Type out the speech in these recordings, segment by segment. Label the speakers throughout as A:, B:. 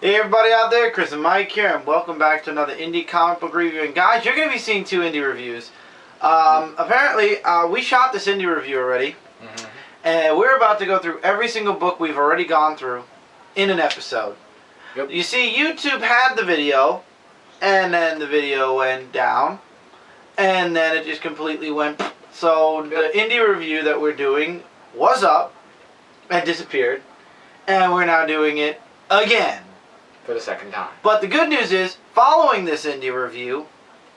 A: Hey everybody out there, Chris and Mike here, and welcome back to another indie comic book review. And guys, you're going to be seeing two indie reviews. Apparently, we shot this indie review already, and we're about to go through every single book we've already gone through in an episode.
B: Yep.
A: You see, YouTube had the video, and then the video went down, and then it just completely went. So the indie review that we're doing was up and disappeared, and we're now doing it again.
B: For the second time.
A: But the good news is, following this indie review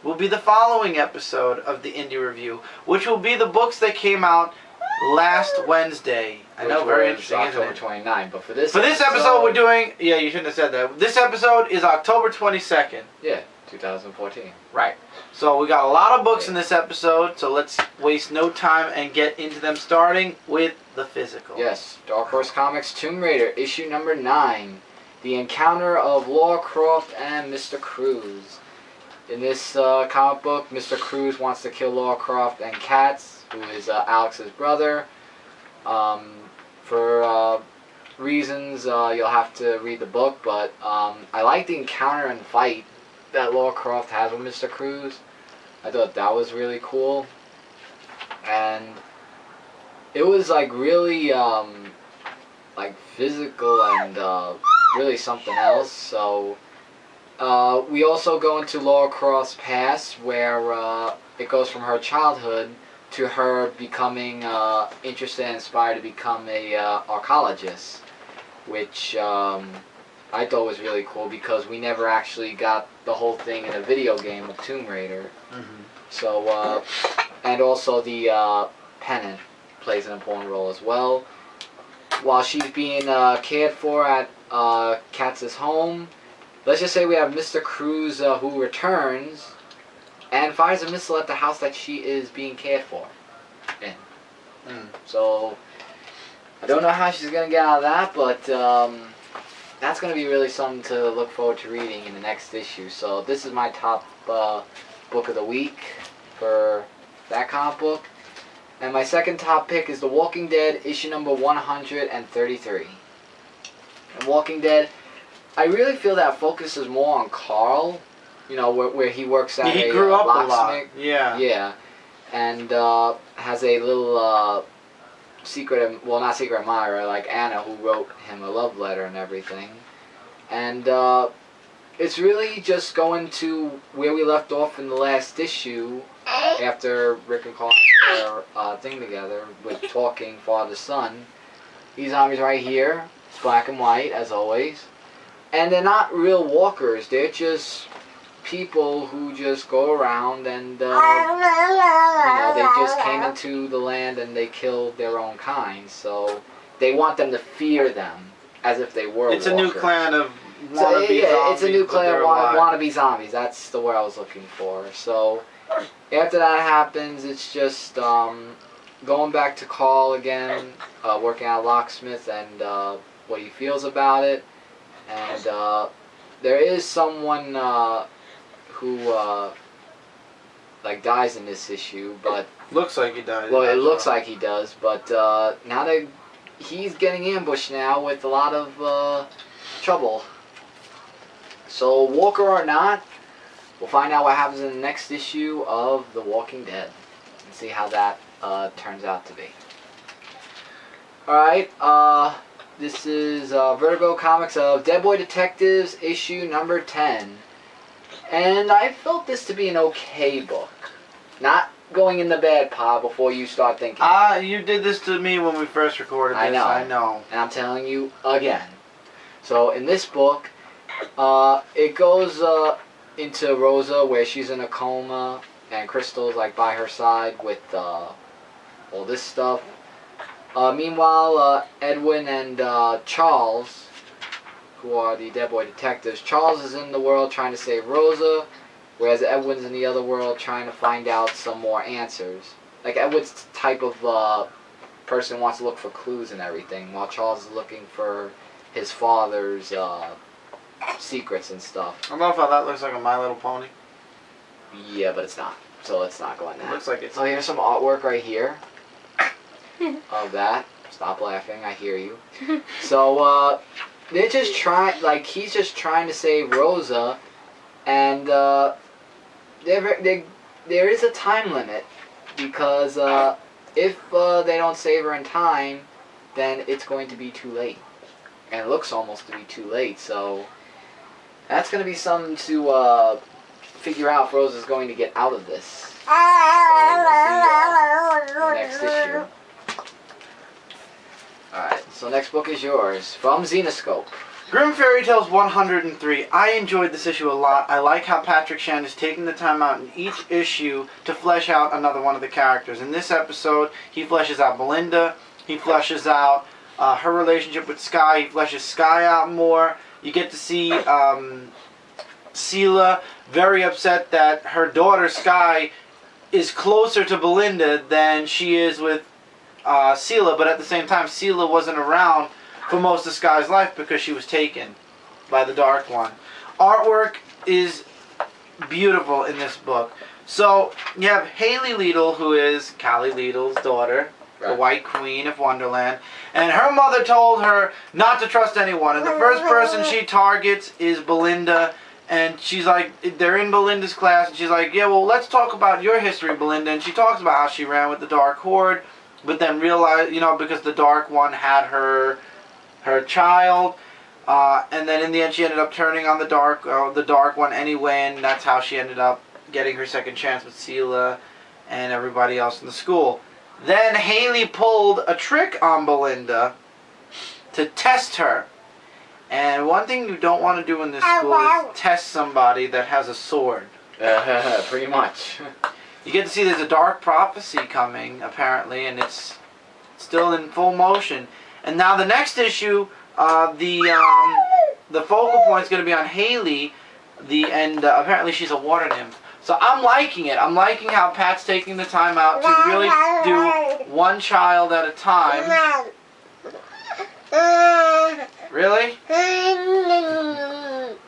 A: will be the following episode of the indie review, which will be the books that came out last Wednesday. I know, very interesting, isn't
B: October
A: it?
B: 29, but for this
A: episode we're doing, yeah, you shouldn't have said that. This episode is October 22nd.
B: Yeah, 2014.
A: Right. So we got a lot of books in this episode, so let's waste no time and get into them, starting with the physical.
B: Yes, Dark Horse Comics Tomb Raider, issue number 9. The encounter of Lara Croft and Mr. Cruz. In this comic book, Mr. Cruz wants to kill Lara Croft and Katz, who is Alex's brother. For reasons, you'll have to read the book, but I like the encounter and fight that Lara Croft has with Mr. Cruz. I thought that was really cool. And it was like really like physical and really something else. So we also go into Lara Croft's past, where it goes from her childhood to her becoming interested and inspired to become a archaeologist, which I thought was really cool because we never actually got the whole thing in a video game of Tomb Raider. So and also the pennant plays an important role as well. While she's being cared for at Katz's home, let's just say we have Mr. Cruz who returns and fires a missile at the house that she is being cared for in. So I don't know how she's going to get out of that, but that's going to be really something to look forward to reading in the next issue. So this is my top book of the week for that comic book. And my second top pick is The Walking Dead, issue number 133. And Walking Dead, I really feel that focuses more on Carl, you know, where he works at
A: he
B: a
A: grew up
B: locksmith.
A: a lot. Yeah.
B: Yeah. And has a little secret, well, not secret admirer, like Anna, who wrote him a love letter and everything. And it's really just going to where we left off in the last issue, after Rick and Carl had their thing together with talking father-son. These zombies right here, it's black and white as always, and they're not real walkers. They're just people who just go around and you know, they just came into the land and they killed their own kind. So they want them to fear them as if they were.
A: It's
B: walkers.
A: a new clan of wannabe
B: So, yeah,
A: zombies.
B: it's a new clan of wannabe zombies. That's the word I was looking for. So after that happens, it's just going back to Carl again, working at Locksmith, and what he feels about it. And there is someone who like dies in this issue, but
A: looks like he died.
B: well, it looks like he does. But now that he's getting ambushed now with a lot of trouble. So walker or not, we'll find out what happens in the next issue of The Walking Dead and see how that turns out to be. Alright, this is Vertigo Comics of Dead Boy Detectives, issue number 10. And I felt this to be an okay book. Not going in the bad pile before you start thinking.
A: You did this to me when we first recorded this.
B: I know. And I'm telling you again. So in this book, it goes into Rosa, where she's in a coma, and Crystal's like by her side with all this stuff. Meanwhile, Edwin and Charles, who are the Dead Boy Detectives, Charles is in the world trying to save Rosa, whereas Edwin's in the other world trying to find out some more answers. Like, Edwin's the type of person who wants to look for clues and everything, while Charles is looking for his father's secrets and stuff.
A: I love how that looks like a My Little Pony.
B: Yeah, but it's not. So let's not go on that.
A: It looks like it's...
B: So here's some artwork right here of that. Stop laughing, I hear you. So, they're just trying, like, he's just trying to save Rosa, and there is a time limit, because if they don't save her in time, then it's going to be too late. And it looks almost to be too late, so that's going to be something to figure out if Rosa's going to get out of this. So we'll see in the next issue. Alright, so next book is yours, from Zenoscope.
A: Grim Fairy Tales 103. I enjoyed this issue a lot. I like how Patrick Shan is taking the time out in each issue to flesh out another one of the characters. In this episode, he fleshes out Belinda. He fleshes out her relationship with Sky. He fleshes Sky out more. You get to see Sela very upset that her daughter Sky is closer to Belinda than she is with Sela, but at the same time, Sela wasn't around for most of Sky's life because she was taken by the Dark One. Artwork is beautiful in this book. So, you have Haley Liedl, who is Callie Liedl's daughter, the White Queen of Wonderland, and her mother told her not to trust anyone, and the first person she targets is Belinda, and she's like, they're in Belinda's class, and she's like, yeah, well, let's talk about your history, Belinda, and she talks about how she ran with the Dark Horde, but then realized, because the Dark One had her child, and then in the end she ended up turning on the Dark One anyway, and that's how she ended up getting her second chance with Sela and everybody else in the school. Then Haley pulled a trick on Belinda to test her. And one thing you don't want to do in this school is test somebody that has a sword.
B: Pretty much.
A: You get to see there's a dark prophecy coming, apparently, and it's still in full motion. And now the next issue, the focal point is going to be on Haley, and apparently she's a water nymph. So I'm liking it. I'm liking how Pat's taking the time out to really do one child at a time. Really?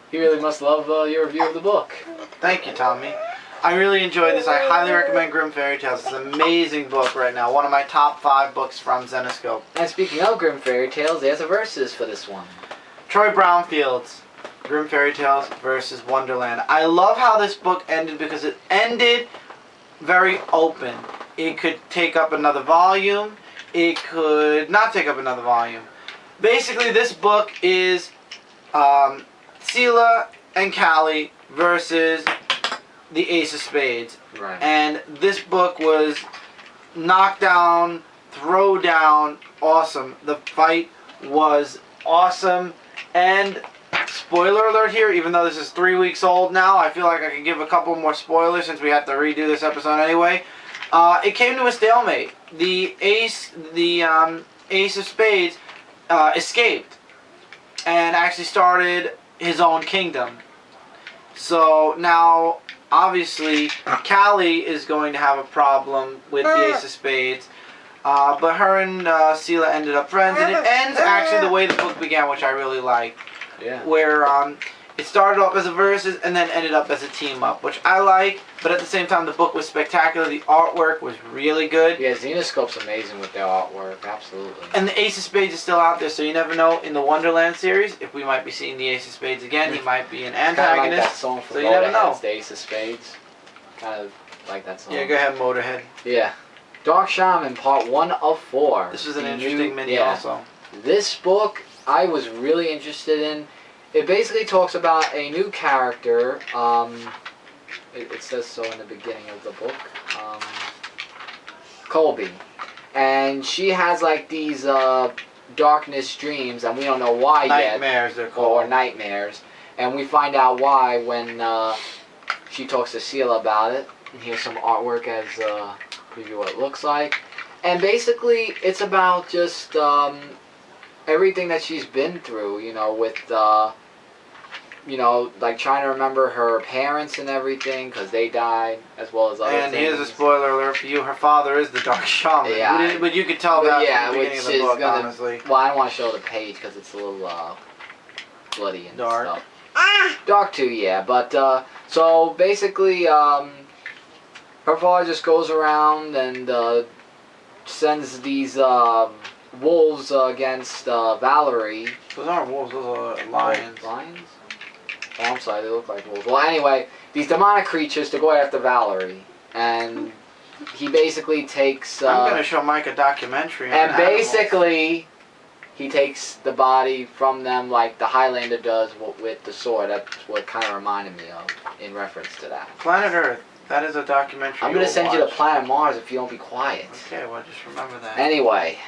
B: He really must love your review of the book.
A: Thank you, Tommy. I really enjoyed this. I highly recommend Grim Fairy Tales. It's an amazing book right now. One of my top 5 books from Zenoscope.
B: And speaking of Grim Fairy Tales, there's a versus for this one.
A: Troy Brownfield's Grim Fairy Tales versus Wonderland. I love how this book ended because it ended very open. It could take up another volume. It could not take up another volume. Basically, this book is Sela and Callie versus the Ace of Spades.
B: Right.
A: And this book was knockdown, throwdown, awesome. The fight was awesome. And spoiler alert here, even though this is 3 weeks old now, I feel like I can give a couple more spoilers since we have to redo this episode anyway. It came to a stalemate. The Ace of Spades escaped and actually started his own kingdom. So now, obviously, Callie is going to have a problem with the Ace of Spades. But her and Sela ended up friends, and it ends actually the way the book began, which I really like.
B: Yeah.
A: Where it started off as a versus and then ended up as a team-up, which I like, but at the same time the book was spectacular. The artwork was really good.
B: Yeah, Zenoscope's amazing with their artwork, absolutely.
A: And the Ace of Spades is still out there, so you never know in the Wonderland series if we might be seeing the Ace of Spades again. He might be an antagonist.
B: Kind of like that song from
A: so you never know.
B: Motorhead's, the Ace of Spades. Kind of like that song.
A: Yeah, go ahead, Motorhead.
B: Yeah. Dark Shaman, part 1 of 4.
A: This was an interesting mini also.
B: This book I was really interested in. It basically talks about a new character. It says so in the beginning of the book. Colby. And she has like these darkness dreams, and we don't know why yet.
A: Nightmares, they're called.
B: Or nightmares. And we find out why when she talks to Sela about it. And here's some artwork as preview what it looks like. And basically, it's about just everything that she's been through, with, like trying to remember her parents and everything, because they died, as well as other things.
A: And here's a spoiler alert for you, her father is the Dark Shaman.
B: Yeah.
A: But you could tell that from the
B: which
A: beginning of the
B: is
A: book,
B: gonna,
A: honestly.
B: Well, I don't want to show the page, because it's a little bloody and
A: dark.
B: Stuff. Dark too, yeah, but, so basically, her father just goes around and, sends these, wolves against Valerie,
A: Those aren't wolves, those are lions.
B: Lions? Oh, I'm sorry, they look like wolves. Well, anyway, these demonic creatures to go after Valerie. And he basically takes...
A: I'm going to show Mike a documentary on
B: and
A: animals.
B: basically, he takes the body from them like the Highlander does with the sword. That's what kind of reminded me of in reference to that.
A: Planet Earth. That is a documentary.
B: I'm going to send you to
A: watch.
B: Planet Mars if you don't be quiet.
A: Okay, well, just remember that.
B: Anyway.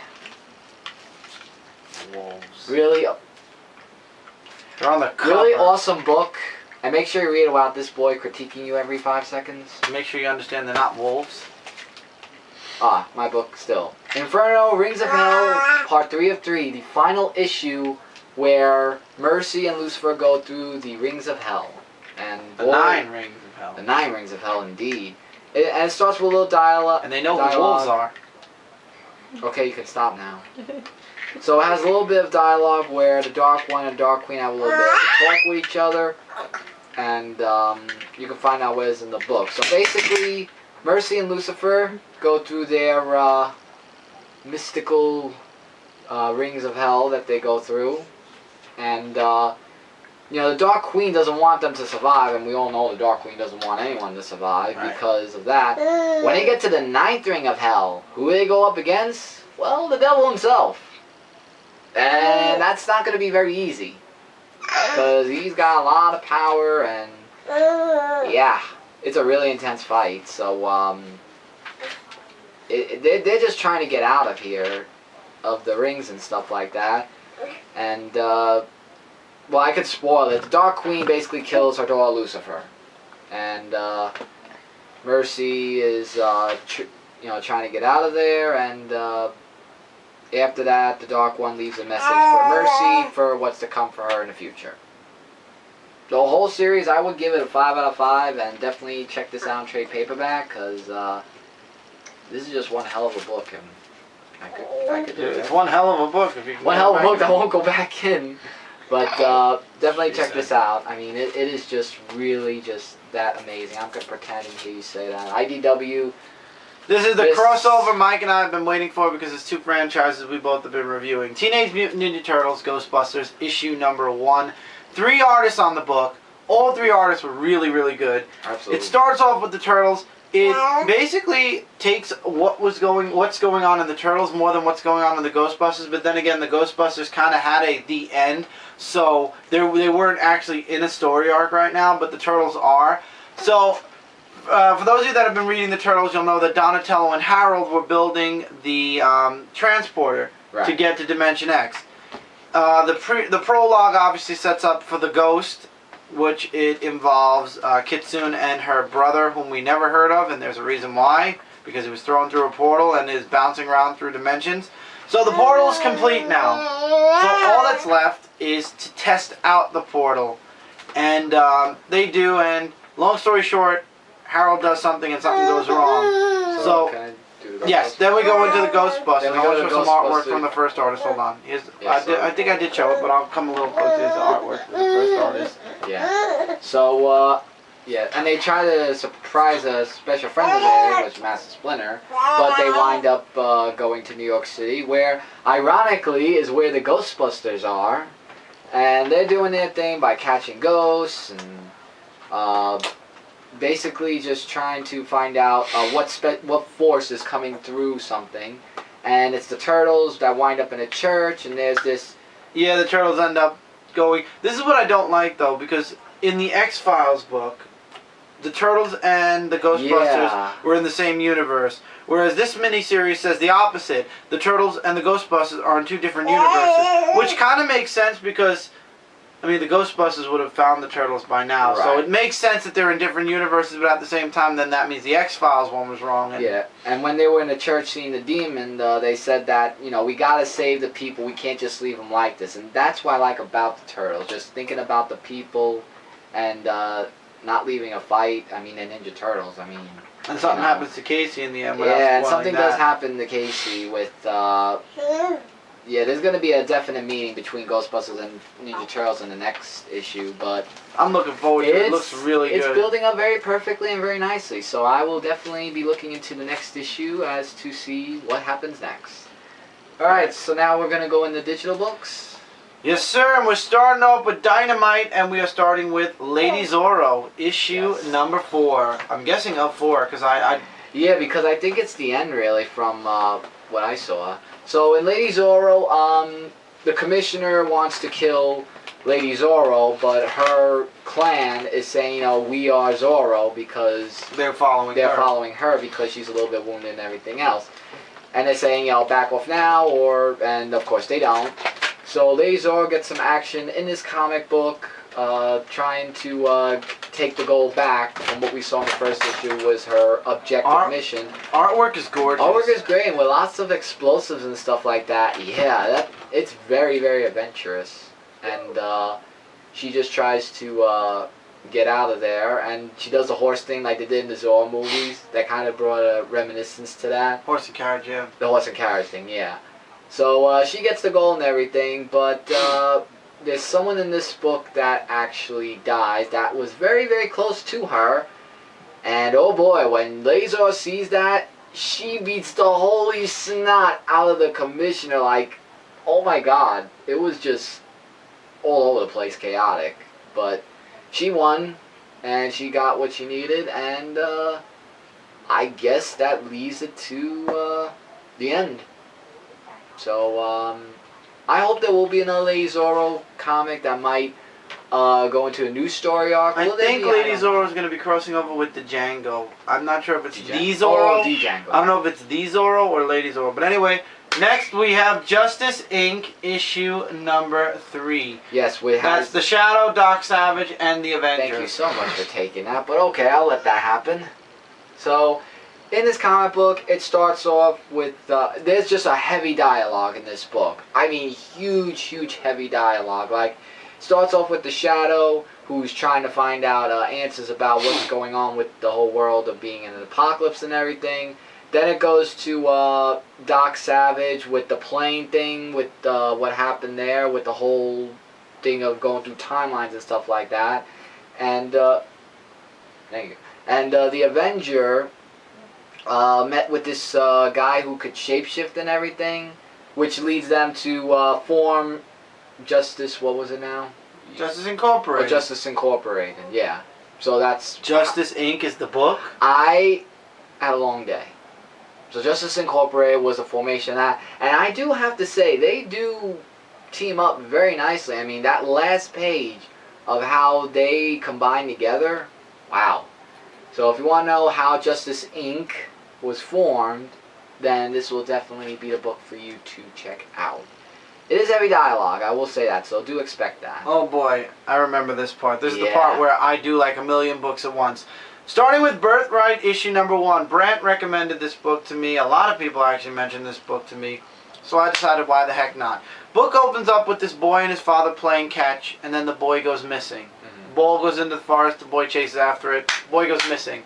A: Wolves.
B: Really...
A: They're on the cover.
B: Really awesome book. And make sure you read about this boy critiquing you every 5 seconds.
A: Make sure you understand they're not wolves.
B: Ah, my book still. Inferno, Rings of Hell, Part 3 of 3. The final issue where Mercy and Lucifer go through the Rings of Hell. And
A: The 9 Rings of Hell.
B: The 9 Rings of Hell, indeed. And it starts with a little dialogue.
A: And they know who wolves are.
B: Okay, you can stop now. So it has a little bit of dialogue where the Dark One and Dark Queen have a little bit of a talk with each other. And you can find out what is in the book. So basically, Mercy and Lucifer go through their mystical rings of hell that they go through. And, you know, the Dark Queen doesn't want them to survive. And we all know the Dark Queen doesn't want anyone to survive because of that. When they get to the 9th ring of hell, who do they go up against? Well, the devil himself. And that's not going to be very easy. Because he's got a lot of power and... yeah, it's a really intense fight. So, they're just trying to get out of here. Of the rings and stuff like that. And, well, I could spoil it. The Dark Queen basically kills her daughter Lucifer. And, Mercy is, you know, trying to get out of there. And, after that, the Dark One leaves a message for Mercy for what's to come for her in the future. The whole series, I would give it a 5 out of 5, and definitely check this out in trade paperback, because this is just one hell of a book, and I could do it.
A: It's one hell of a book. If you can
B: One hell of a book that won't go back in. But definitely check this out. I mean, it is just really just that amazing. I'm going to pretend and hear you say that. IDW...
A: This is the crossover Mike and I have been waiting for because it's 2 franchises we both have been reviewing. Teenage Mutant Ninja Turtles Ghostbusters issue number 1. 3 artists on the book. All 3 artists were really, really good.
B: Absolutely.
A: It starts off with the Turtles. It basically takes what's going on in the Turtles more than what's going on in the Ghostbusters. But then again, the Ghostbusters kind of had the end. So they weren't actually in a story arc right now, but the Turtles are. So... for those of you that have been reading the Turtles, you'll know that Donatello and Harold were building the transporter to get to Dimension X. The prologue obviously sets up for the Ghost, which it involves Kitsune and her brother, whom we never heard of, and there's a reason why, because he was thrown through a portal and is bouncing around through dimensions. So the portal is complete now. So all that's left is to test out the portal. And they do, and long story short, Harold does something and something goes wrong. So
B: can I do the
A: yes, then we go into the Ghostbusters.
B: Then we
A: I
B: go
A: want
B: to
A: to
B: the
A: show some artwork
B: Ghostbusters.
A: from the first artist. Hold on.
B: Yeah,
A: I think I did show it, but I'll come a little closer to the artwork from the first artist.
B: Yeah. So, yeah, and they try to surprise a special friend of theirs, which is Master Splinter, but they wind up going to New York City, where, ironically, is where the Ghostbusters are. And they're doing their thing by catching ghosts and basically just trying to find out what force is coming through something. And it's the Turtles that wind up in a church, and there's this...
A: Yeah, the Turtles end up going... This is what I don't like, though, because in the X-Files book, the Turtles and the Ghostbusters were in the same universe. Whereas this miniseries says the opposite. The Turtles and the Ghostbusters are in 2 different universes. Which kind of makes sense because... I mean, the Ghostbusters would have found the Turtles by now, so it makes sense that they're in different universes, but at the same time, then that means the X-Files one was wrong. And
B: yeah, and when they were in the church seeing the demon, they said that, you know, we gotta save the people, we can't just leave them like this, and that's what I like about the Turtles, just thinking about the people, and not leaving a fight. I mean, the Ninja Turtles, I mean...
A: And something happens to Casey in the end.
B: Yeah, and something does happen to Casey with... yeah, there's going to be a definite meeting between Ghostbusters and Ninja Turtles in the next issue, but...
A: I'm looking forward to it. It looks really good.
B: It's building up very perfectly and very nicely, so I will definitely be looking into the next issue as to see what happens next. Alright, so now we're going to go into digital books.
A: Yes, sir, and we're starting off with Dynamite, and we are starting with Lady Zorro, issue number 4. I'm guessing of 4, because I...
B: Yeah, because I think it's the end, really, from what I saw. So, in Lady Zorro, the commissioner wants to kill Lady Zorro, but her clan is saying, you know, we are Zorro, because...
A: They're following
B: her because she's a little bit wounded and everything else. And they're saying, you know, back off now, and of course they don't. So Lady Zorro gets some action in this comic book, trying to take the gold back. And what we saw in the first issue was her objective mission.
A: Artwork is gorgeous.
B: Artwork is great, and with lots of explosives and stuff like that. Yeah, it's very, very adventurous. And she just tries to get out of there, and she does the horse thing like they did in the Zorro movies. That kind of brought a reminiscence to that.
A: Horse and carriage, yeah.
B: The horse and carriage thing, yeah. So she gets the gold and everything, but there's someone in this book that actually dies that was very, very close to her. And oh boy, when Lady Zorro sees that, she beats the holy snot out of the commissioner. Like, oh my god, it was just all over the place, chaotic. But she won, and she got what she needed, and I guess that leads it to the end. So, I hope there will be another Lady Zorro comic that might go into a new story arc.
A: I think Lady Zorro is going to be crossing over with the Django. I'm not sure if it's the Zorro.
B: Oh, the Django.
A: I don't know if it's the Zorro or Lady Zorro. But anyway, next we have Justice Inc. issue number 3.
B: Yes, we have.
A: That's the Shadow, Doc Savage, and the Avengers.
B: Thank you so much for taking that. But okay, I'll let that happen. So, in this comic book, it starts off with, there's just a heavy dialogue in this book. I mean, huge, huge heavy dialogue. Like, starts off with the Shadow, who's trying to find out answers about what's going on with the whole world of being in an apocalypse and everything. Then it goes to Doc Savage with the plane thing, with what happened there, with the whole thing of going through timelines and stuff like that. And, thank you. And the Avenger... met with this guy who could shapeshift and everything, which leads them to form Justice, what was it now?
A: Justice Incorporated.
B: Or Justice Incorporated, yeah. So that's...
A: Justice Inc. is the book?
B: I had a long day. So Justice Incorporated was the formation of that. And I do have to say, they do team up very nicely. I mean, that last page of how they combine together, wow. So if you want to know how Justice Inc. was formed, then this will definitely be the book for you to check out. It is heavy dialogue, I will say that, so do expect that.
A: Oh boy, I remember this part. This is the part where I do like a million books at once. Starting with Birthright, issue number 1. Brant recommended this book to me. A lot of people actually mentioned this book to me. So I decided, why the heck not? Book opens up with this boy and his father playing catch, and then the boy goes missing. Ball goes into the forest, the boy chases after it, boy goes missing.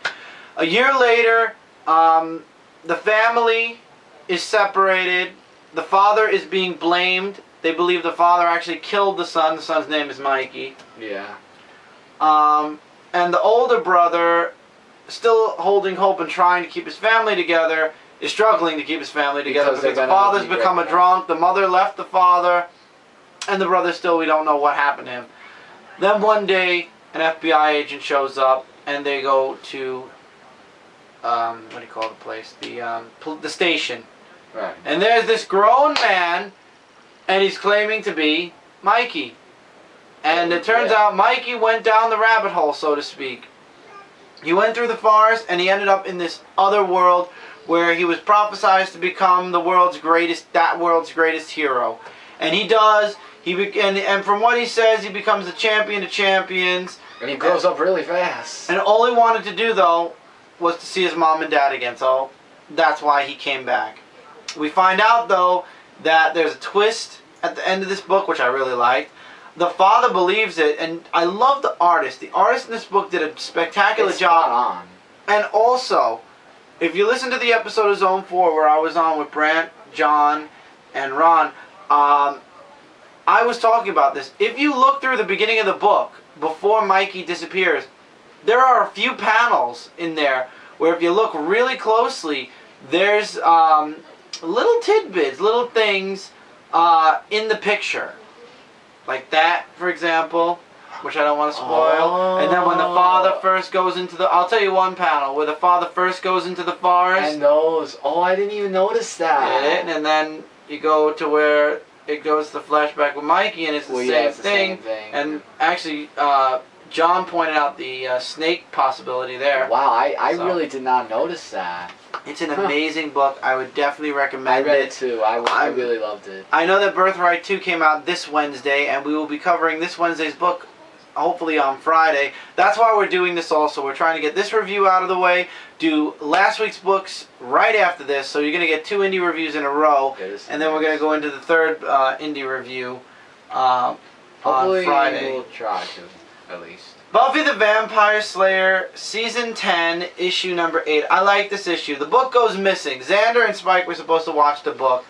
A: A year later, the family is separated, the father is being blamed, they believe the father actually killed the son's name is Mikey.
B: Yeah.
A: And the older brother, still holding hope and trying to keep his family together, is struggling to keep his family together because the father's become a drunk, the mother left the father, and the brother still, we don't know what happened to him. Then one day, an FBI agent shows up, and they go to, what do you call the place? The station.
B: Right.
A: And there's this grown man, and he's claiming to be Mikey. And it turns out Mikey went down the rabbit hole, so to speak. He went through the forest, and he ended up in this other world where he was prophesized to become that world's greatest hero. And he does. And from what he says, he becomes the champion of champions.
B: And he grows up really fast.
A: And all he wanted to do, though, was to see his mom and dad again. So that's why he came back. We find out, though, that there's a twist at the end of this book, which I really liked. The father believes it, and I love the artist. The artist in this book did a spectacular job.
B: Spot on.
A: And also, if you listen to the episode of Zone 4 where I was on with Brant, John, and Ron, I was talking about this. If you look through the beginning of the book, before Mikey disappears, there are a few panels in there where if you look really closely, there's little tidbits, little things in the picture. like that, for example, which I don't want to spoil. And then when the father first goes into the, I'll tell you one panel where the father first goes into the forest.
B: And those, I didn't even notice that.
A: And then you go to where it goes to flashback with Mikey, and it's the, same thing. And actually, John pointed out the snake possibility there.
B: Wow, I really did not notice that.
A: It's an amazing book. I would definitely recommend it.
B: I read it too. I really loved it.
A: I know that Birthright 2 came out this Wednesday, and we will be covering this Wednesday's book hopefully on Friday. That's why we're doing this also. We're trying to get this review out of the way, do last week's books right after this, so you're going to get 2 indie reviews in a row, and then we're going to go into the third indie review on Friday.
B: We'll try to, at least.
A: Buffy the Vampire Slayer, Season 10, Issue number 8. I like this issue. The book goes missing. Xander and Spike were supposed to watch the book,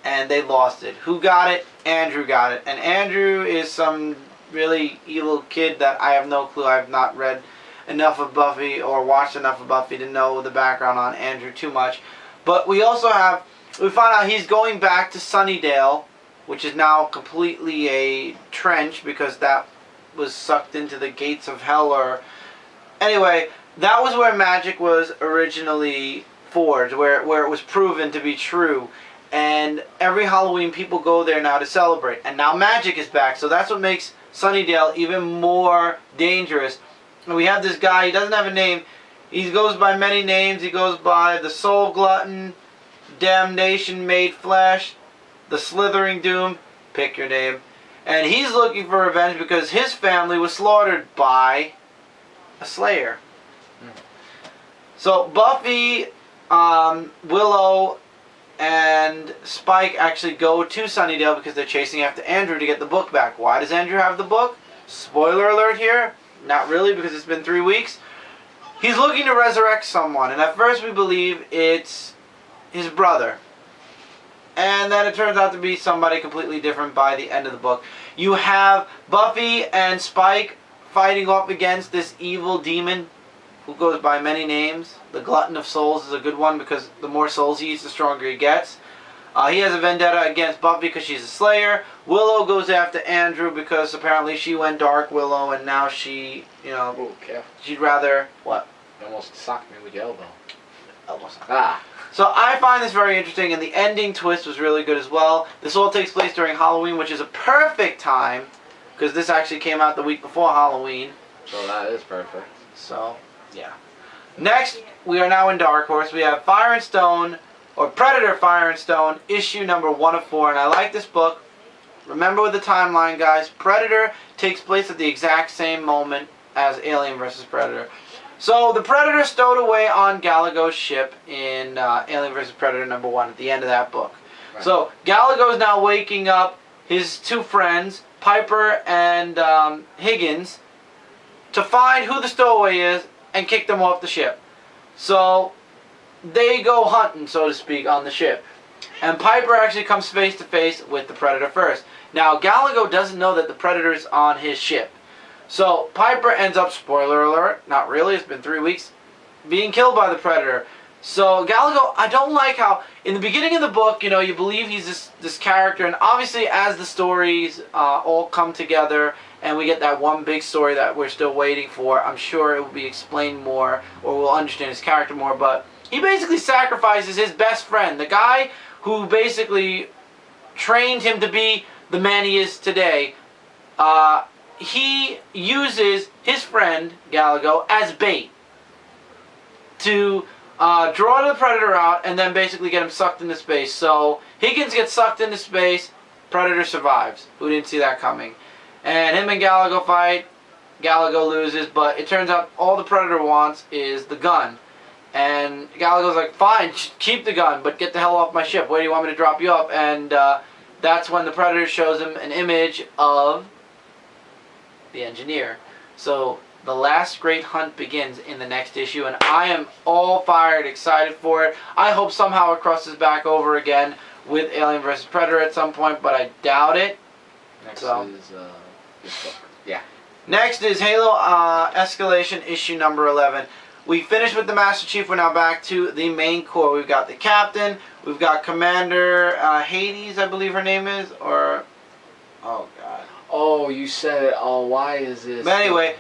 A: and they lost it. Who got it? Andrew got it. And Andrew is some really evil kid that I have no clue. I have not read enough of Buffy or watched enough of Buffy to know the background on Andrew too much. But we also have, we found out he's going back to Sunnydale, which is now completely a trench because that was sucked into the gates of hell, or anyway, that was where magic was originally forged, where it was proven to be true. And every Halloween people go there now to celebrate. And now magic is back, so that's what makes Sunnydale even more dangerous. And we have this guy, he doesn't have a name. He goes by many names. He goes by the Soul Glutton, Damnation Made Flesh, the Slithering Doom, pick your name. And he's looking for revenge because his family was slaughtered by a Slayer. So Buffy, Willow, and Spike actually go to Sunnydale because they're chasing after Andrew to get the book back. Why does Andrew have the book? Spoiler alert here. Not really, because it's been 3 weeks. He's looking to resurrect someone, and at first we believe it's his brother. And then it turns out to be somebody completely different by the end of the book. You have Buffy and Spike fighting off against this evil demon who goes by many names. The Glutton of Souls is a good one because the more souls he eats, the stronger he gets. He has a vendetta against Buffy because she's a Slayer. Willow goes after Andrew because apparently she went dark, Willow, and now she, you know,
B: okay.
A: She'd rather, what?
B: You almost socked me with your elbow.
A: Almost.
B: Ah.
A: So I find this very interesting, and the ending twist was really good as well. This all takes place during Halloween, which is a perfect time, because this actually came out the week before Halloween.
B: So that is perfect.
A: So, yeah. Next, we are now in Dark Horse. We have Fire and Stone, or Predator Fire and Stone, issue number 1 of 4, and I like this book. Remember with the timeline, guys, Predator takes place at the exact same moment as Alien vs. Predator. So the Predator stowed away on Galago's ship in Alien vs. Predator number 1 at the end of that book. Right. So Galago is now waking up his 2 friends, Piper and Higgins, to find who the stowaway is and kick them off the ship. So they go hunting, so to speak, on the ship. And Piper actually comes face to face with the Predator first. Now Galago doesn't know that the Predator is on his ship. So Piper ends up, spoiler alert, not really, it's been 3 weeks, being killed by the Predator. So Galago, I don't like how, in the beginning of the book, you know, you believe he's this character, and obviously as the stories all come together, and we get that one big story that we're still waiting for, I'm sure it will be explained more, or we'll understand his character more, but he basically sacrifices his best friend, the guy who basically trained him to be the man he is today. He uses his friend, Galago, as bait to draw the Predator out and then basically get him sucked into space. So Higgins gets sucked into space, Predator survives. Who didn't see that coming? And him and Galago fight, Galago loses, but it turns out all the Predator wants is the gun. And Galago's like, fine, keep the gun, but get the hell off my ship. Where do you want me to drop you off? And that's when the Predator shows him an image of the engineer. So the last great hunt begins in the next issue, and I am all fired, excited for it. I hope somehow it crosses back over again with Alien vs. Predator at some point, but I doubt it.
B: Next is this book. Yeah.
A: Next is Halo Escalation, issue number 11. We finished with the Master Chief. We're now back to the main core. We've got the Captain. We've got Commander Hades, I believe her name is, or oh god.
B: Oh, you said it. Oh, why is this?
A: But anyway,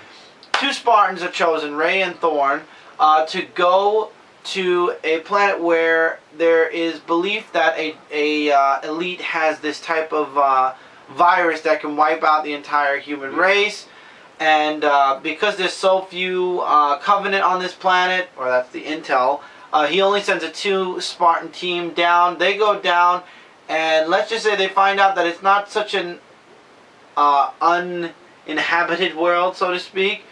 A: 2 Spartans are chosen, Ray and Thorn, to go to a planet where there is belief that a elite has this type of virus that can wipe out the entire human race. And because there's so few Covenant on this planet, or that's the intel, he only sends a 2 Spartan team down. They go down, and let's just say they find out that it's not such an uninhabited world, so to speak.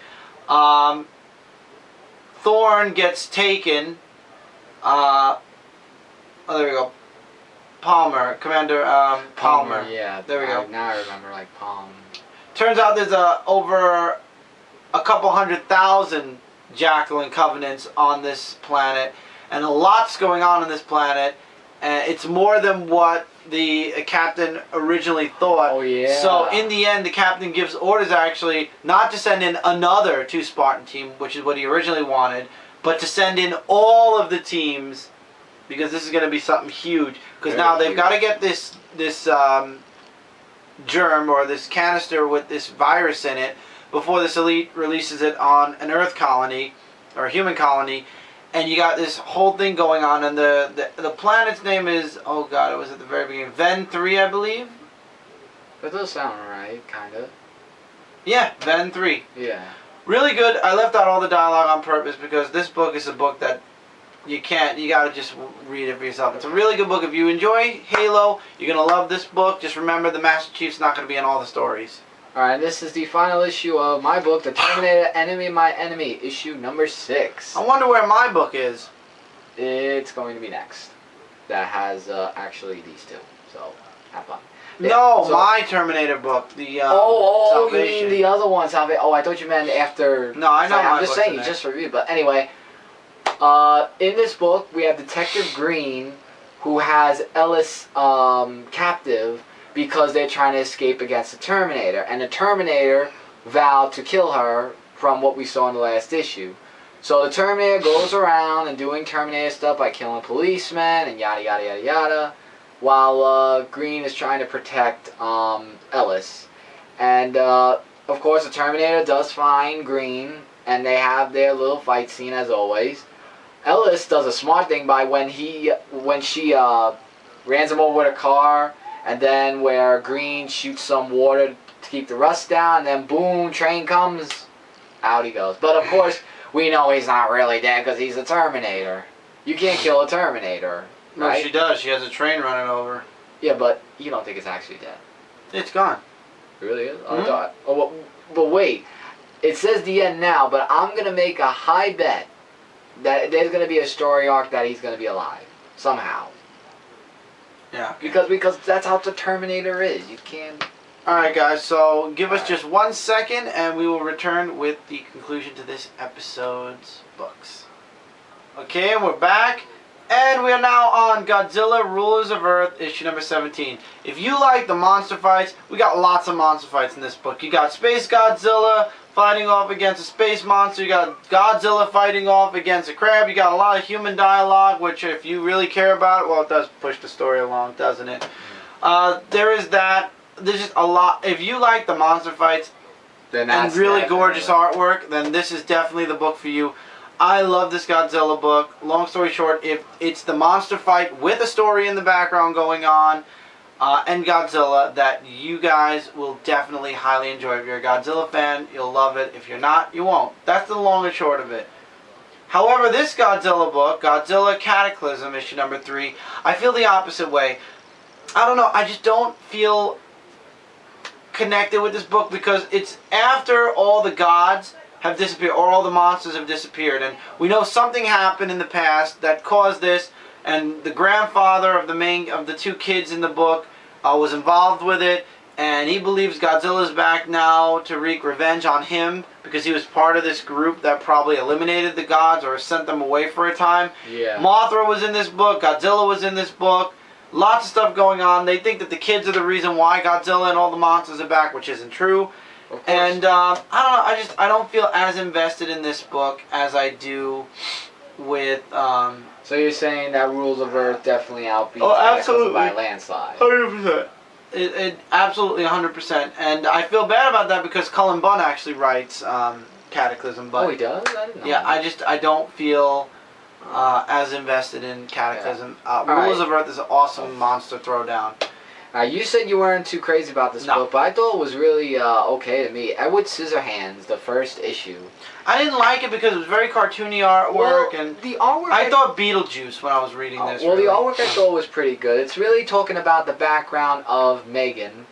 A: Thorn gets taken. Oh, there we go. Palmer, Commander Palmer.
B: Yeah,
A: there we go.
B: Now I remember, like, Palm.
A: Turns out there's over a couple 100,000 Jacqueline Covenants on this planet, and a lot's going on this planet. And it's more than what the captain originally thought.
B: Oh, yeah.
A: So in the end, the captain gives orders actually not to send in another 2 Spartan team, which is what he originally wanted, but to send in all of the teams, because this is going to be something huge. Because now they've got to get this germ, or this canister with this virus in it, before this elite releases it on an Earth colony, or a human colony. And you got this whole thing going on, and the planet's name is, oh god, it was at the very beginning, Ven 3, I believe?
B: That does sound right, kind of.
A: Yeah, Ven 3.
B: Yeah.
A: Really good. I left out all the dialogue on purpose, because this book is a book that you gotta just read it for yourself. It's a really good book. If you enjoy Halo, you're gonna love this book. Just remember, the Master Chief's not gonna be in all the stories.
B: Alright, this is the final issue of my book, The Terminator Enemy My Enemy, issue number 6.
A: I wonder where my book is.
B: It's going to be next. That has actually these 2, so have fun.
A: No,
B: so,
A: my Terminator book. The
B: you
A: Salvation.
B: mean the other one, Salvation? Oh, I thought you meant after.
A: No, I know.
B: I'm just saying, you just reviewed. But anyway, in this book we have Detective Green, who has Ellis captive because they're trying to escape against the Terminator, and the Terminator vowed to kill her from what we saw in the last issue. So the Terminator goes around and doing Terminator stuff by killing policemen and yada yada yada yada, while Green is trying to protect Ellis. And of course the Terminator does find Green, and they have their little fight scene as always. Ellis does a smart thing by when she rans him over with a car, and then where Green shoots some water to keep the rust down, and then boom, train comes, out he goes. But of course, we know he's not really dead because he's a Terminator. You can't kill a Terminator, right?
A: No, she does. She has a train running over.
B: Yeah, but you don't think it's actually dead.
A: It's gone.
B: It really is? I thought. Oh, but wait. It says the end now, but I'm going to make a high bet that there's going to be a story arc that he's going to be alive. Somehow.
A: Yeah.
B: Because that's how the Terminator is. You can't...
A: Alright guys, so give us just 1 second and we will return with the conclusion to this episode's books. Okay, and we're back. And we are now on Godzilla Rulers of Earth, issue number 17. If you like the monster fights, we got lots of monster fights in this book. You got Space Godzilla fighting off against a space monster. You got Godzilla fighting off against a crab. You got a lot of human dialogue, which if you really care about it, well, it does push the story along, doesn't it? There is that. There's just a lot. If you like the monster fights and really gorgeous artwork, then this is definitely the book for you. I love this Godzilla book. Long story short, if it's the monster fight with a story in the background going on, and Godzilla, that you guys will definitely highly enjoy. If you're a Godzilla fan, you'll love it. If you're not, you won't. That's the long and short of it. However, this Godzilla book, Godzilla Cataclysm, issue number 3, I feel the opposite way. I don't know, I just don't feel connected with this book because it's after all the gods have disappeared, or all the monsters have disappeared, and we know something happened in the past that caused this, and the grandfather of the 2 kids in the book was involved with it, and he believes Godzilla's back now to wreak revenge on him because he was part of this group that probably eliminated the gods or sent them away for a time.
B: Yeah.
A: Mothra was in this book, Godzilla was in this book, lots of stuff going on. They think that the kids are the reason why Godzilla and all the monsters are back, which isn't true. And I don't know, I don't feel as invested in this book as I do with
B: So you're saying that Rules of Earth definitely outbeats
A: absolutely.
B: by a landslide.
A: 100%. It absolutely 100%. And I feel bad about that because Cullen Bunn actually writes Cataclysm. But
B: Oh, he does? I didn't know.
A: yeah, I don't feel as invested in Cataclysm. Rulers of Earth is an awesome monster throwdown.
B: You said you weren't too crazy about this book, but I thought it was really okay to me. Edward Scissorhands, the first issue.
A: I didn't like it because it was very cartoony artwork, and
B: the artwork.
A: I thought Beetlejuice when I was reading this.
B: Well,
A: really.
B: the artwork I thought was pretty good. It's really talking about the background of Megan,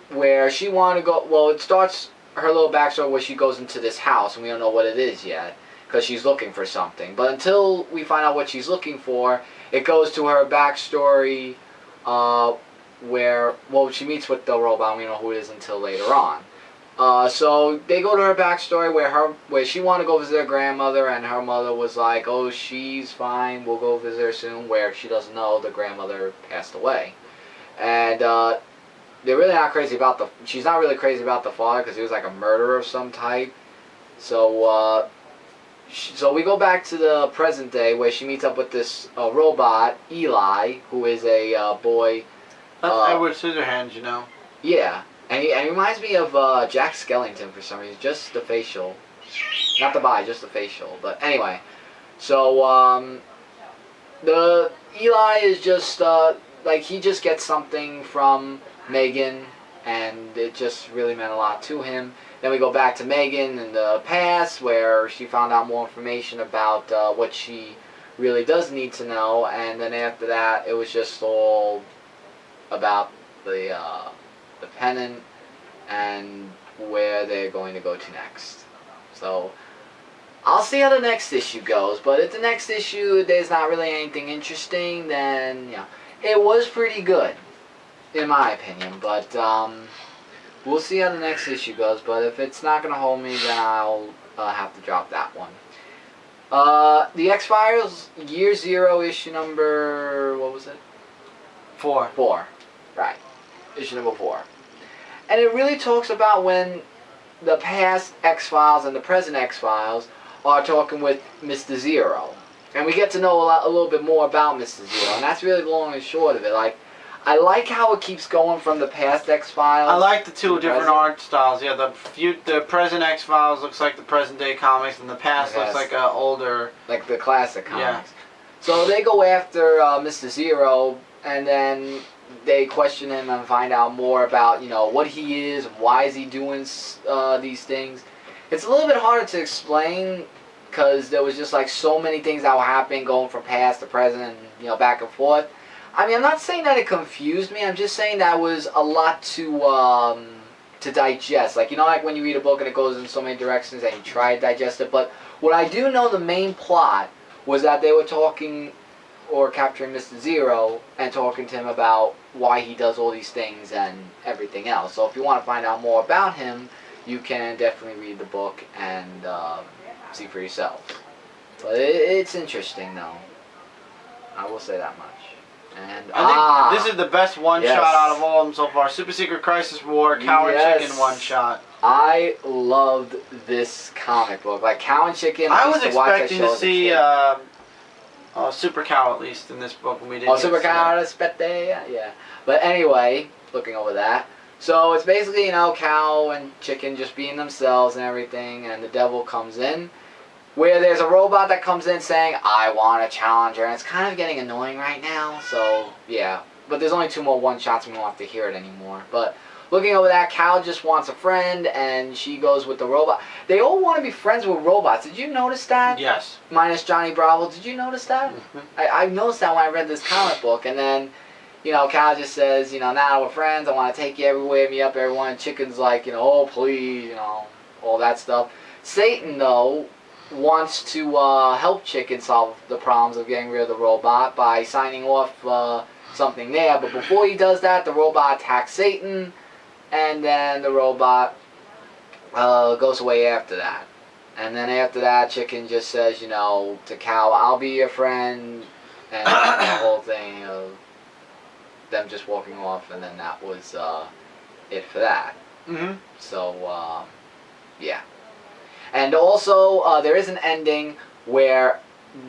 B: where she wanted to go. Well, it starts her little backstory where she goes into this house, and we don't know what it is yet because she's looking for something. But until we find out what she's looking for, it goes to her backstory. Where, well, she meets with the robot, we don't know who it is until later on. So they go to her backstory where she wanted to go visit her grandmother, and her mother was like, oh, she's fine, we'll go visit her soon, where she doesn't know the grandmother passed away. And they're really not crazy about she's not really crazy about the father because he was like a murderer of some type. So, so we go back to the present day where she meets up with this robot, Eli, who is a boy.
A: That's Edward Scissorhands, you know.
B: Yeah, and he reminds me of Jack Skellington for some reason, just the facial. Not the body, just the facial. But anyway, so the Eli is just, like, he just gets something from Megan, and it just really meant a lot to him. Then we go back to Megan in the past, where she found out more information about what she really does need to know, and then after that, it was just all about the pennant and where they're going to go to next. So I'll see how the next issue goes, but if the next issue there's not really anything interesting, then you know, it was pretty good in my opinion, but we'll see how the next issue goes. But if it's not going to hold me, then I'll have to drop that one. The X-Files Year Zero issue number, what was it?
A: 4.
B: 4. Right. Issue number 4. And it really talks about when the past X-Files and the present X-Files are talking with Mr. Zero. And we get to know a little bit more about Mr. Zero. And that's really the long and short of it. Like, I like how it keeps going from the past X-Files.
A: I like the two different art styles. Yeah, the present X-Files looks like the present day comics, and the past looks like a older...
B: Like the classic comics. Yeah. So they go after Mr. Zero, and then they question him and find out more about, you know, what he is, why is he doing these things. It's a little bit harder to explain because there was just like so many things that were happening going from past to present and, you know, back and forth. I mean, I'm not saying that it confused me. I'm just saying that was a lot to digest. Like, you know, like when you read a book and it goes in so many directions and you try to digest it. But what I do know, the main plot was that they were talking or capturing Mr. Zero and talking to him about why he does all these things and everything else. So if you want to find out more about him, you can definitely read the book and see for yourself. But it's interesting, though. I will say that much. And
A: I think this is the best one-shot out of all of them so far. Super Secret Crisis War, Cow and Chicken one-shot.
B: I loved this comic book. Like, Cow and Chicken,
A: I was expecting to see Super Cow, at least, in this book when we did.
B: Oh, Super Cow, yeah. But anyway, looking over that. So it's basically, you know, Cow and Chicken just being themselves and everything, and the devil comes in. Where there's a robot that comes in saying, I want a challenger, and it's kind of getting annoying right now, so, yeah. But there's only 2 more one-shots, and we don't have to hear it anymore. But looking over that, Cow just wants a friend, and she goes with the robot. They all want to be friends with robots. Did you notice that?
A: Yes.
B: Minus Johnny Bravo. Did you notice that?
A: Mm-hmm.
B: I noticed that when I read this comic book, and then, you know, Cow just says, you know, now we're friends, I want to take you everywhere, meet up everyone. And Chicken's like, you know, oh, please, you know, all that stuff. Satan, though, wants to help Chicken solve the problems of getting rid of the robot by signing off something there. But before he does that, the robot attacks Satan, and then the robot goes away after that. And then after that, Chicken just says, you know, to Cow, I'll be your friend, and the whole thing of them just walking off, and then that was it for that.
A: Mm-hmm.
B: So, yeah. And also, there is an ending where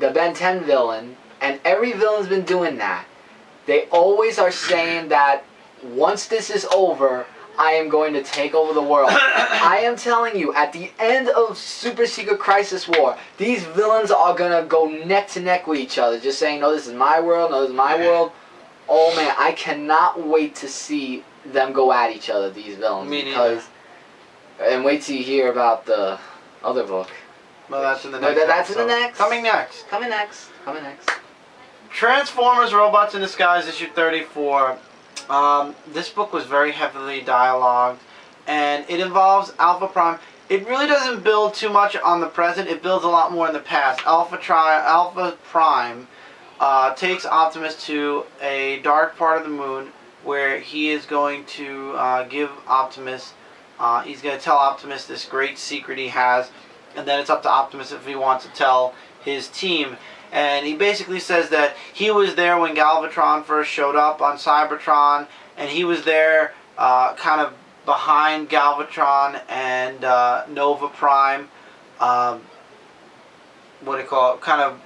B: the Ben 10 villain, and every villain's been doing that, they always are saying that once this is over, I am going to take over the world. I am telling you, at the end of Super Secret Crisis War, these villains are going to go neck to neck with each other. Just saying, no, this is my world, no, this is my world. Oh, man, I cannot wait to see them go at each other, these villains.
A: Me neither.
B: And wait till you hear about the other book.
A: Well, that's in the next.
B: That's in the next.
A: Coming next.
B: Coming next. Coming next.
A: Transformers: Robots in Disguise, issue 34. This book was very heavily dialogued, and it involves Alpha Prime. It really doesn't build too much on the present. It builds a lot more in the past. Alpha Prime takes Optimus to a dark part of the moon where he is going to give Optimus. He's going to tell Optimus this great secret he has, and then it's up to Optimus if he wants to tell his team. And he basically says that he was there when Galvatron first showed up on Cybertron, and he was there kind of behind Galvatron and Nova Prime. What do you call it? Kind of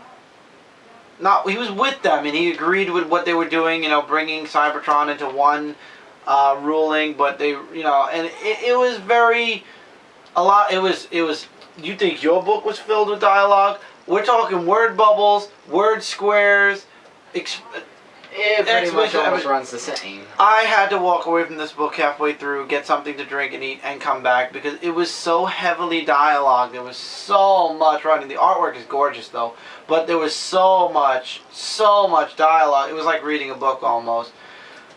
A: not. He was with them, and he agreed with what they were doing. You know, bringing Cybertron into one ruling, but they, you know, and it was very a lot. It was. You think your book was filled with dialogue? We're talking word bubbles, word squares.
B: It pretty much almost runs the same.
A: I had to walk away from this book halfway through, get something to drink and eat, and come back because it was so heavily dialogue. There was so much writing. The artwork is gorgeous though, but there was so much dialogue. It was like reading a book almost.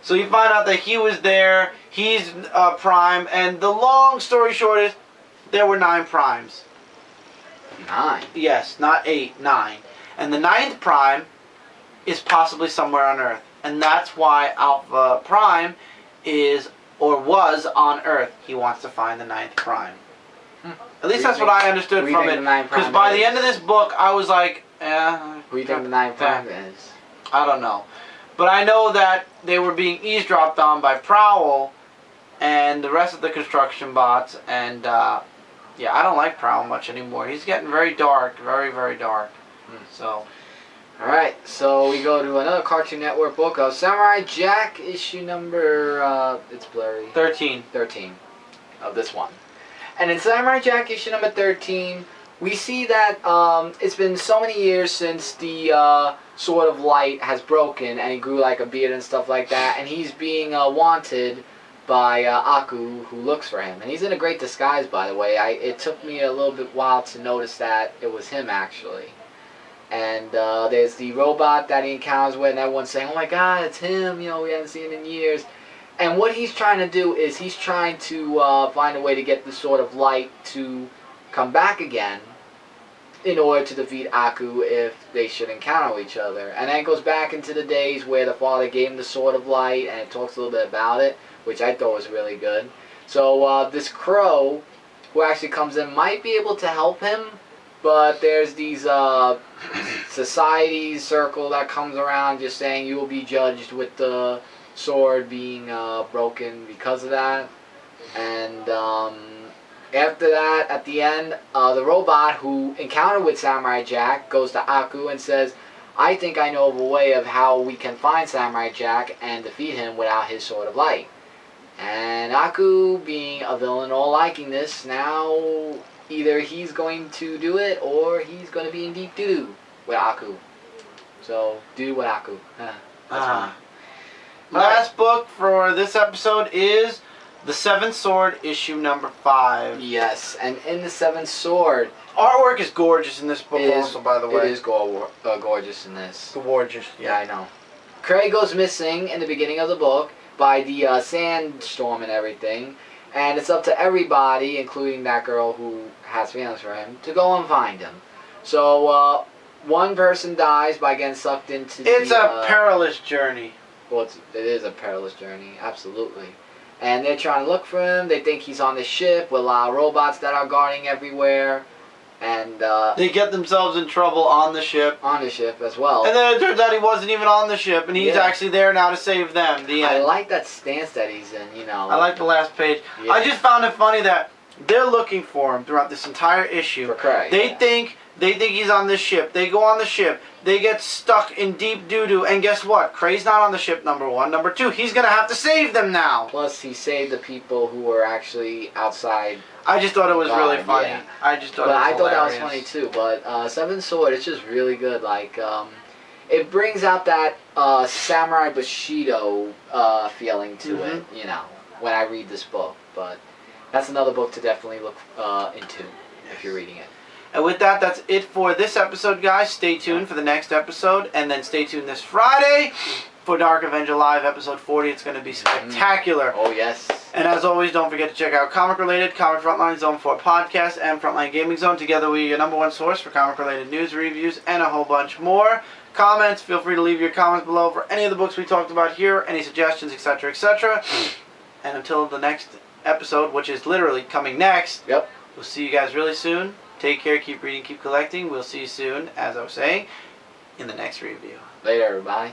A: So you find out that he was there. He's Prime, and the long story short is there were 9 Primes.
B: 9?
A: Yes, not 8, 9. And the 9th Prime is possibly somewhere on Earth. And that's why Alpha Prime is, or was, on Earth. He wants to find the 9th Prime. At least that's what I understood from it. Because by the end of this book, I was like,
B: who do you think the 9th Prime is?
A: I don't know. But I know that they were being eavesdropped on by Prowl and the rest of the construction bots, and yeah, I don't like Prowl much anymore. He's getting very dark, very dark. So,
B: alright, so we go to another Cartoon Network book of Samurai Jack, issue number, it's blurry.
A: 13
B: of this one. And in Samurai Jack, issue number 13, we see that it's been so many years since the Sword of Light has broken, and he grew like a beard and stuff like that, and he's being wanted by Aku, who looks for him. And he's in a great disguise, by the way. It took me a little bit while to notice that it was him, actually. And there's the robot that he encounters with, and everyone's saying, oh my god, it's him, you know, we haven't seen him in years. And what he's trying to do is he's trying to find a way to get the Sword of Light to come back again in order to defeat Aku if they should encounter each other. And then it goes back into the days where the father gave him the Sword of Light, and it talks a little bit about it, which I thought was really good. So this crow, who actually comes in, might be able to help him, but there's these society circle that comes around just saying you will be judged with the sword being broken because of that. And after that, at the end, the robot who encountered with Samurai Jack goes to Aku and says, I think I know of a way of how we can find Samurai Jack and defeat him without his Sword of Light. And Aku, being a villain, all liking this, now either he's going to do it or he's going to be in deep doo-doo with Aku. So, do with Aku. That's fine.
A: Last book for this episode is The Seventh Sword, issue number 5.
B: Yes, and in The Seventh Sword,
A: artwork is gorgeous in this book also, by the way.
B: It is gorgeous in this.
A: Gorgeous,
B: yeah, I know. Cray goes missing in the beginning of the book by the sandstorm and everything, and it's up to everybody, including that girl who has feelings for him, to go and find him. So one person dies by getting sucked into
A: It's a perilous journey.
B: Well, it is a perilous journey, absolutely. And they're trying to look for him. They think he's on the ship with a lot of robots that are guarding everywhere. And
A: they get themselves in trouble on the ship.
B: On the ship as well.
A: And then it turns out he wasn't even on the ship, and he's actually there now to save them. The end.
B: I like that stance that he's in, you know.
A: I like the last page.
B: Yeah.
A: I just found it funny that They're looking for him throughout this entire issue.
B: For Cray.
A: They think he's on this ship. They go on the ship. They get stuck in deep doo-doo. And guess what? Cray's not on the ship, number one. Number two, he's going to have to save them now.
B: Plus, he saved the people who were actually outside.
A: I just thought it was really funny.
B: Yeah.
A: I just thought
B: I thought that was
A: hilarious.
B: funny too. But Seven Sword, it's just really good. Like, it brings out that Samurai Bushido feeling to it, you know, when I read this book. But that's another book to definitely look into if you're reading it.
A: And with that, that's it for this episode, guys. Stay tuned for the next episode. And then stay tuned this Friday for Dark Avenger Live, episode 40. It's going to be spectacular.
B: Oh, yes.
A: And as always, don't forget to check out comic-related, Comic Frontline, Zone 4 Podcast, and Frontline Gaming Zone. Together, we're your number one source for comic-related news, reviews, and a whole bunch more. Comments, feel free to leave your comments below for any of the books we talked about here, any suggestions, etc., etc. And until the next episode, which is literally coming next,
B: Yep.
A: we'll see you guys really soon. Take care, keep reading, keep collecting. We'll see you soon, as I was saying, in the next review.
B: Later, everybody.